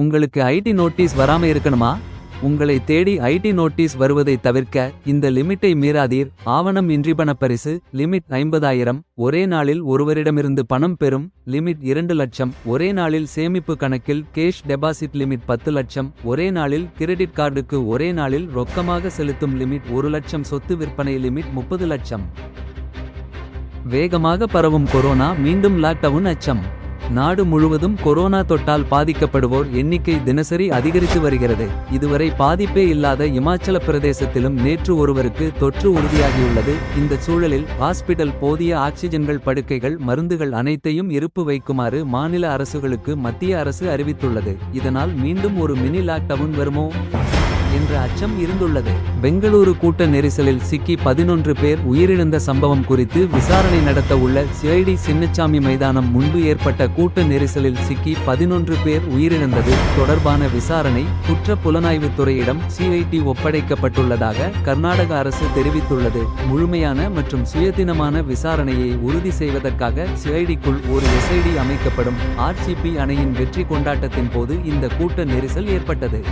உங்களுக்கு ID notice வராம இருக்கணுமா? உங்களை தேடி ஐடி நோட்டீஸ் வருவதை தவிர்க்க இந்த லிமிட்டை மீறாதீர். ஆவணம் இன்றி பணப்பரிசு லிமிட் 50,000 ஒரே நாளில் ஒருவரிடமிருந்து பணம் பெறும் லிமிட் 2 லட்சம். ஒரே நாளில் சேமிப்பு கணக்கில் கேஷ் டெபாசிட் லிமிட் 10 லட்சம். ஒரே நாளில் கிரெடிட் கார்டுக்கு ஒரே நாளில் ரொக்கமாக செலுத்தும் லிமிட் 1 லட்சம். சொத்து விற்பனை லிமிட் 30 லட்சம். வேகமாக பரவும் கொரோனா மீண்டும் லாக்டவுன் அச்சம். நாடு முழுவதும் கொரோனா தொட்டால் பாதிக்கப்படுவோர் எண்ணிக்கை தினசரி அதிகரித்து வருகிறது. இதுவரை பாதிப்பே இல்லாத இமாச்சல பிரதேசத்திலும் நேற்று ஒருவருக்கு தொற்று உறுதியாகியுள்ளது. இந்த சூழலில் ஹாஸ்பிடல் போதிய ஆக்சிஜன்கள் படுக்கைகள் மருந்துகள் அனைத்தையும் இருப்பு வைக்குமாறு மாநில அரசுகளுக்கு மத்திய அரசு அறிவித்துள்ளது. இதனால் மீண்டும் ஒரு மினி லாக்டவுன் வருமோ என்ற அச்சம் இருந்துள்ளது. பெங்களூரு கூட்ட நெரிசலில் சிக்கி 11 பேர் உயிரிழந்த சம்பவம் குறித்து விசாரணை நடத்த உள்ள சிஐடி சின்னசாமி மைதானம் முன்பு ஏற்பட்ட கூட்ட நெரிசலில் சிக்கி 11 பேர் உயிரிழந்தது தொடர்பான விசாரணை குற்ற புலனாய்வுத் துறையிடம் சிஐடி ஒப்படைக்கப்பட்டுள்ளதாக கர்நாடக அரசு தெரிவித்துள்ளது. முழுமையான மற்றும் சுயாதீனமான விசாரணையை உறுதி செய்வதற்காக சிஐடிக்குள் ஒரு எஸ்ஐடி அமைக்கப்படும். ஆர்சிபி அணையின் வெற்றி கொண்டாட்டத்தின் போது இந்த கூட்ட நெரிசல் ஏற்பட்டது.